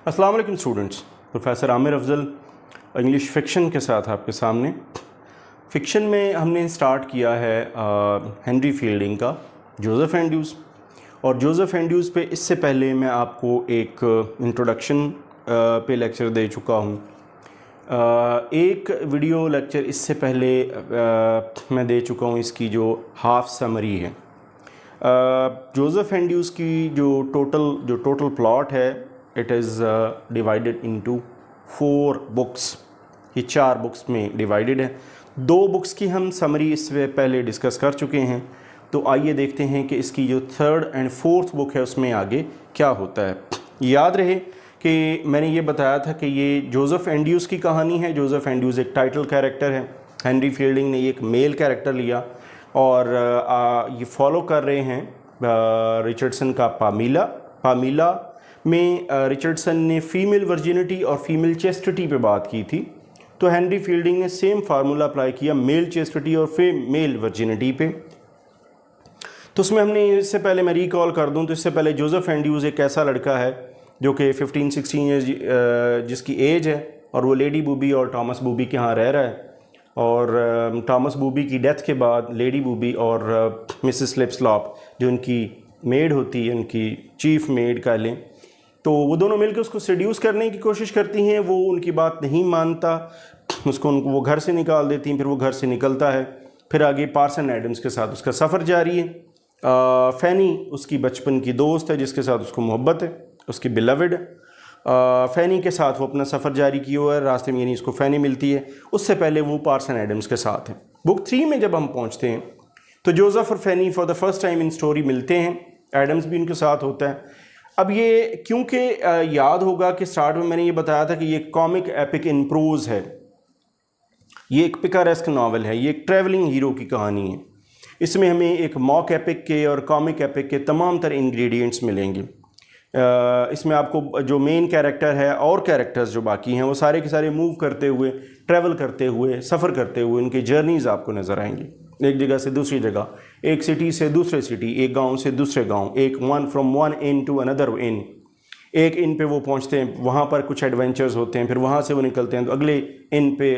अस्सलाम वालेकुम students. Professor Aamir Afzal English fiction के साथ आपके सामने। फ़िक्शन में हमने स्टार्ट किया है हेनरी फील्डिंग का जोसेफ एंड्रयूज़। और जोसेफ एंड्रयूज़ पे इससे पहले मैं आपको एक इंट्रोडक्शन पे लेक्चर दे चुका हूँ। एक वीडियो लेक्चर इससे पहले मैं दे चुका हूँ, इसकी जो हाफ समरी है। जोसेफ एंड्रयूज़ की जो टोटल प्लॉट है, it is divided into 4 books. ये 4 बुक्स में डिवाइडेड है। 2 बुक्स की हम समरी इससे पहले डिस्कस कर चुके हैं, तो आइए देखते हैं कि इसकी जो 3rd and 4th बुक है उसमें आगे क्या होता है। याद रहे कि मैंने ये बताया था कि ये जोसेफ एंड्रयूज़ की कहानी है। जोसेफ एंड्रयूज़ एक टाइटल कैरेक्टर है। हेनरी फील्डिंग ने एक मेल कैरेक्टर लिया और ये फॉलो कर रहे हैं रिचर्डसन का पामीला में रिचर्डसन ने फ़ीमेल वर्जिनिटी और फीमेल चेस्टिटी पे बात की थी, तो हेनरी फील्डिंग ने सेम फार्मूला अप्लाई किया मेल चेस्टिटी और फीमेल वर्जिनिटी पे। तो उसमें हमने इससे पहले मैं रिकॉल कर दूं तो इससे पहले जोसेफ एंड्रयूज़ एक ऐसा लड़का है जो कि 15-16 ईयर्स जिसकी एज है, और वो लेडी बूबी और थॉमस बूबी के यहाँ रह रहा है। और थॉमस बूबी की डेथ के बाद लेडी बूबी और मिसेस स्लिपस्लॉप जो उनकी मेड होती है, उनकी चीफ मेड कह लें, तो वो दोनों मिलकर उसको सेड्यूस करने की कोशिश करती हैं। वो उनकी बात नहीं मानता, वो घर से निकाल देती हैं। फिर वो घर से निकलता है। फिर आगे पार्सन एडम्स के साथ उसका सफ़र जारी है। फैनी उसकी बचपन की दोस्त है जिसके साथ उसको मोहब्बत है, उसकी बिलवड। फैनी के साथ वो अपना सफ़र जारी किया हुआ है। रास्ते में यानी उसको फैनी मिलती है, उससे पहले वो पार्सन एडम्स के साथ है। बुक 3 में जब हम पहुँचते हैं तो जोसेफ और Fanny for the first time in story मिलते हैं। एडम्स भी उनके साथ होता है। अब ये क्योंकि याद होगा कि स्टार्ट में मैंने ये बताया था कि ये कॉमिक एपिक इन प्रोज है, ये एक पिकारेस्क नावल है, ये एक ट्रैवलिंग हीरो की कहानी है। इसमें हमें एक मॉक एपिक के और कॉमिक एपिक के तमाम तरह इंग्रेडिएंट्स मिलेंगे। इसमें आपको जो मेन कैरेक्टर है और कैरेक्टर्स जो बाकी हैं वो सारे के सारे मूव करते हुए, ट्रैवल करते हुए, सफ़र करते हुए उनकी जर्नीज़ आपको नज़र आएंगी, एक जगह से दूसरी जगह, एक सिटी से दूसरे सिटी, एक गांव से दूसरे गांव, एक from one inn to another inn. एक इन पे वो पहुंचते हैं, वहाँ पर कुछ एडवेंचर्स होते हैं, फिर वहाँ से वो निकलते हैं तो अगले इन पे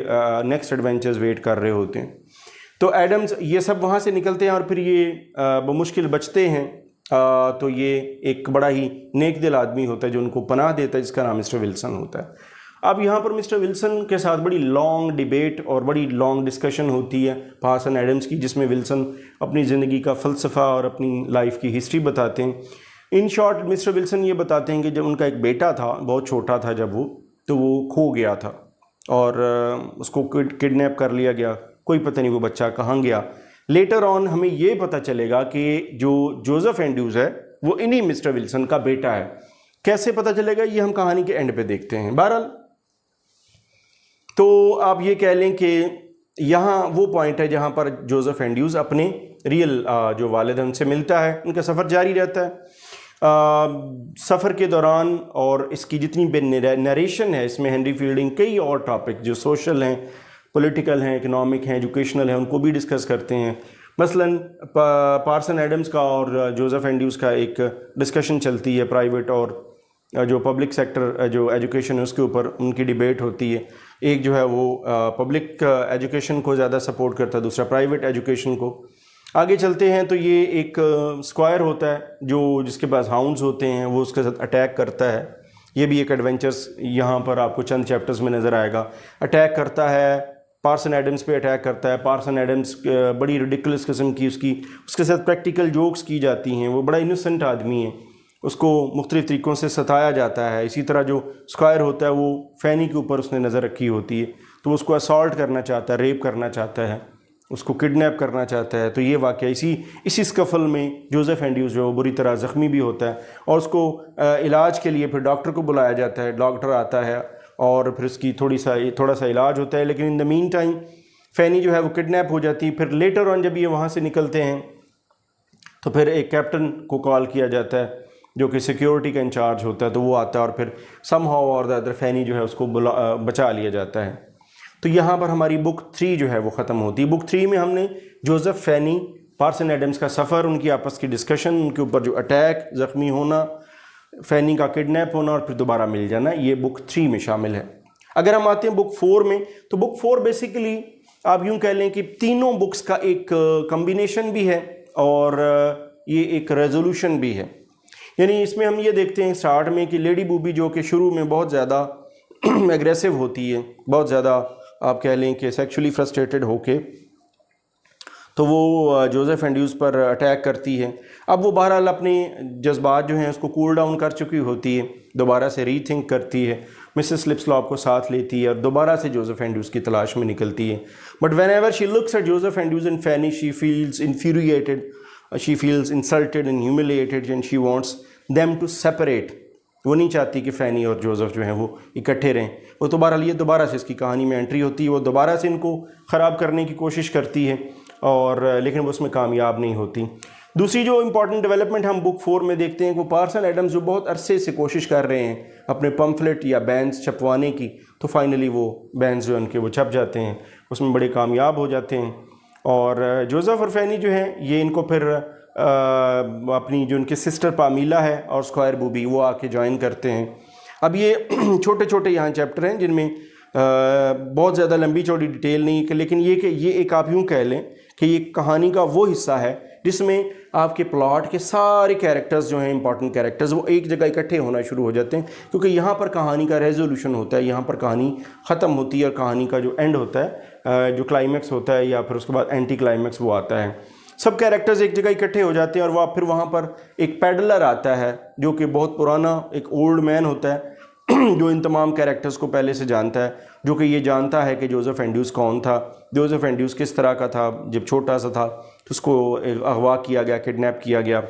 नेक्स्ट एडवेंचर्स वेट कर रहे होते हैं। तो एडम्स ये सब वहाँ से निकलते हैं और फिर ये मुश्किल बचते हैं। तो ये एक बड़ा ही नेक दिल आदमी होता है जो उनको पनाह देता है, जिसका नाम मिस्टर विल्सन होता है। अब यहाँ पर मिस्टर विल्सन के साथ बड़ी लॉन्ग डिबेट और बड़ी लॉन्ग डिस्कशन होती है पार्सन एडम्स की, जिसमें विल्सन अपनी ज़िंदगी का फ़लसफ़ा और अपनी लाइफ की हिस्ट्री बताते हैं। इन शॉर्ट मिस्टर विल्सन ये बताते हैं कि जब उनका एक बेटा था, बहुत छोटा था जब वो खो गया था और उसको किडनैप कर लिया गया। कोई पता नहीं वो बच्चा कहाँ गया। लेटर ऑन हमें ये पता चलेगा कि जो जोसेफ एंड्रयूज़ है वो इन्हीं मिस्टर विल्सन का बेटा है। कैसे पता चलेगा ये हम कहानी के एंड पे देखते हैं। बहरहाल तो आप ये कह लें कि यहाँ वो पॉइंट है जहाँ पर जोसेफ एंड्रयूज़ अपने रियल जो वालिद उनसे मिलता है, उनका सफ़र जारी रहता है। सफ़र के दौरान और इसकी जितनी भी नरेशन है, इसमें हेनरी फील्डिंग कई और टॉपिक जो सोशल हैं, पॉलिटिकल हैं, इकोनॉमिक हैं, एजुकेशनल हैं, उनको भी डिस्कस करते हैं। मसलन पार्सन एडम्स का और जोसेफ एंड्रयूज़ का एक डिस्कशन चलती है प्राइवेट और जो पब्लिक सेक्टर जो एजुकेशन है उसके ऊपर उनकी डिबेट होती है। एक जो है वो पब्लिक एजुकेशन को ज़्यादा सपोर्ट करता है, दूसरा प्राइवेट एजुकेशन को। आगे चलते हैं तो ये एक स्क्वायर होता है जो जिसके पास हाउंड्स होते हैं, वो उसके साथ अटैक करता है। ये भी एक एडवेंचर्स यहाँ पर आपको चंद चैप्टर्स में नज़र आएगा। अटैक करता है, पार्सन एडम्स पे अटैक करता है। पार्सन एडम्स बड़ी रिडिकुलस किस्म की उसके साथ प्रैक्टिकल जोक्स की जाती हैं। वो बड़ा इनोसेंट आदमी है, उसको मुख्तलिफ़ तरीक़ों से सताया जाता है। इसी तरह जो स्क्वायर होता है वो फैनी के ऊपर उसने नज़र रखी होती है, तो उसको असॉल्ट करना चाहता है, रेप करना चाहता है, उसको किडनैप करना चाहता है। तो ये वाक़या इसी स्कफल में जोसेफ एंड्रयूज़ जो बुरी तरह ज़ख्मी भी होता है और उसको इलाज के लिए फिर डॉक्टर को बुलाया जाता है। डॉक्टर आता है और फिर उसकी थोड़ा सा इलाज होता है। लेकिन इन द मीन टाइम फैनी जो है वो किडनैप हो जाती है। फिर लेटर ऑन जब ये वहाँ से निकलते हैं तो फिर एक कैप्टन को कॉल किया जाता है जो कि सिक्योरिटी का इंचार्ज होता है, तो वो आता है और फिर समहाउ और द अदर फैनी जो है उसको बचा लिया जाता है। तो यहाँ पर हमारी बुक 3 जो है वो ख़त्म होती है। बुक 3 में हमने जोसेफ, फैनी, पार्सन एडम्स का सफ़र, उनकी आपस की डिस्कशन, उनके ऊपर जो अटैक, ज़ख्मी होना, फ़ैनी का किडनैप होना और फिर दोबारा मिल जाना, ये बुक 3 में शामिल है। अगर हम आते हैं बुक 4 में, तो बुक 4 बेसिकली आप यूँ कह लें कि तीनों बुक्स का एक कम्बिनेशन भी है और ये एक रेजोल्यूशन भी है। यानी इसमें हम ये देखते हैं स्टार्ट में कि लेडी बूबी जो कि शुरू में बहुत ज़्यादा एग्रेसिव होती है, बहुत ज़्यादा आप कह लें कि सेक्सुअली फ्रस्ट्रेटेड होके, तो वो जोसेफ एंड्रूज पर अटैक करती है। अब वो बहरहाल अपने जज्बात जो हैं उसको कूल डाउन कर चुकी होती है, दोबारा से रीथिंक करती है, मिसेस लिप्सलॉप को साथ लेती है और दोबारा से जोसेफ एंड्रूज की तलाश में निकलती है। But whenever she looks at Joseph Andrews and Fanny, she feels infuriated, she feels insulted and humiliated and she wants them to separate. वो नहीं चाहती कि फ़ैनी और जोसेफ जो हैं वो इकट्ठे रहें। वो दोबारा से इसकी कहानी में एंट्री होती है, वो दोबारा से इनको ख़राब करने की कोशिश करती है और लेकिन वो उसमें कामयाब नहीं होती। दूसरी जो इम्पॉर्टेंट डेवलपमेंट हम बुक 4 में देखते हैं, वो पार्सन एडम्स जो बहुत अरसे से कोशिश कर रहे हैं अपने पम्फलेट या बैन्स छपवाने की, तो फाइनली वो बैन्स जो उनके वो छप जाते हैं, उसमें बड़े कामयाब हो जाते हैं। और जोसेफ और फैनी जो हैं ये इनको फिर अपनी जो उनकी सिस्टर पामीला है और स्क्वायर बूबी वो आके ज्वाइन करते हैं। अब ये छोटे छोटे यहाँ चैप्टर हैं जिनमें बहुत ज़्यादा लंबी चौड़ी डिटेल नहीं है, लेकिन ये एक आप यूँ कह लें कि ये कहानी का वो हिस्सा है जिसमें आपके प्लॉट के सारे कैरेक्टर्स जो हैं, इंपॉर्टेंट कैरेक्टर्स, वो एक जगह इकट्ठे होना शुरू हो जाते हैं, क्योंकि यहाँ पर कहानी का रेजोल्यूशन होता है, यहाँ पर कहानी ख़त्म होती है और कहानी का जो एंड होता है, जो क्लाइमैक्स होता है या फिर उसके बाद एंटी क्लाइमैक्स वो आता है। सब कैरेक्टर्स एक जगह इकट्ठे हो जाते हैं और फिर वहाँ पर एक पैडलर आता है जो कि बहुत पुराना एक ओल्ड मैन होता है जो इन तमाम कैरेक्टर्स को पहले से जानता है, जो कि ये जानता है कि जोसेफ एंड्रूज कौन था, जोसेफ एंड्रूज किस तरह का था, जब छोटा सा था तो उसको अगवा किया गया, किडनैप किया गया।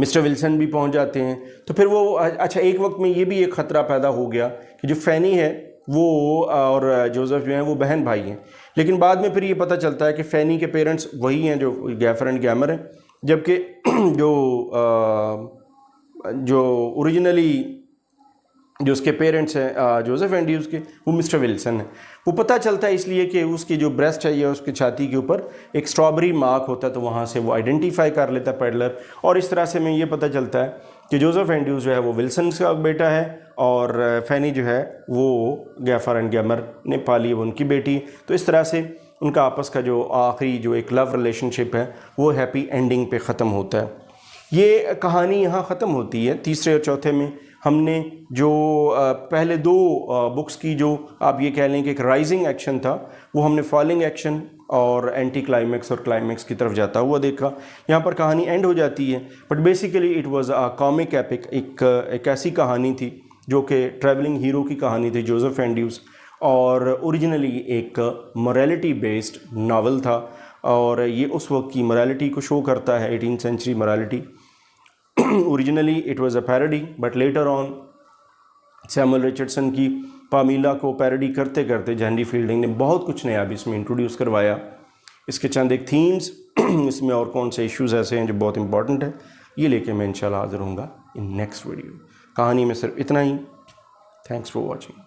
मिस्टर विल्सन भी पहुंच जाते हैं। तो फिर वो अच्छा, एक वक्त में ये भी एक ख़तरा पैदा हो गया कि जो फैनी है वो और जोसेफ जो हैं वो बहन भाई हैं, लेकिन बाद में फिर ये पता चलता है कि फ़ैनी के पेरेंट्स वही हैं जो गैफर एंड गैमर हैं, जबकि जो ओरिजिनली जो उसके पेरेंट्स हैं जोसेफ एंड्रूज के, वो मिस्टर विल्सन है। वो पता चलता है इसलिए कि उसकी जो ब्रेस्ट है या उसकी छाती के ऊपर एक स्ट्रॉबेरी मार्क होता है, तो वहाँ से वो आइडेंटिफाई कर लेता है पैडलर, और इस तरह से हमें ये पता चलता है कि जोसेफ एंड्रूज जो है वो विल्सन का बेटा है और फैनी जो है वो गैफर एंड गैमर ने पाली है, वो उनकी बेटी। तो इस तरह से उनका आपस का जो आखिरी जो एक लव रिलेशनशिप है वो हैप्पी एंडिंग पे ख़त्म होता है। ये कहानी यहाँ ख़त्म होती है। तीसरे और चौथे में हमने जो पहले दो बुक्स की जो आप ये कह लें कि एक राइजिंग एक्शन था, वो हमने फॉलिंग एक्शन और एंटी क्लाइमैक्स और क्लाइमैक्स की तरफ जाता हुआ देखा। यहाँ पर कहानी एंड हो जाती है, but basically it was a comic epic, एक ऐसी कहानी थी जो कि ट्रैवलिंग हीरो की कहानी थी जोसेफ एंड्रूज, और ओरिजिनली एक मोरालिटी बेस्ड नावल था, और ये उस वक्त की मोरालिटी को शो करता है, 18th century morality. Originally it was a parody, but later on Samuel Richardson की पामीला को पैरोडी करते करते हेनरी फील्डिंग ने बहुत कुछ नया भी इसमें इंट्रोड्यूस करवाया। इसके चंद एक थीम्स, इसमें और कौन से इश्यूज ऐसे हैं जो बहुत इंपॉर्टेंट है, ये लेके मैं इंशाल्लाह हाज़िर होऊंगा इन नेक्स्ट वीडियो। कहानी में सिर्फ इतना ही। Thanks for watching.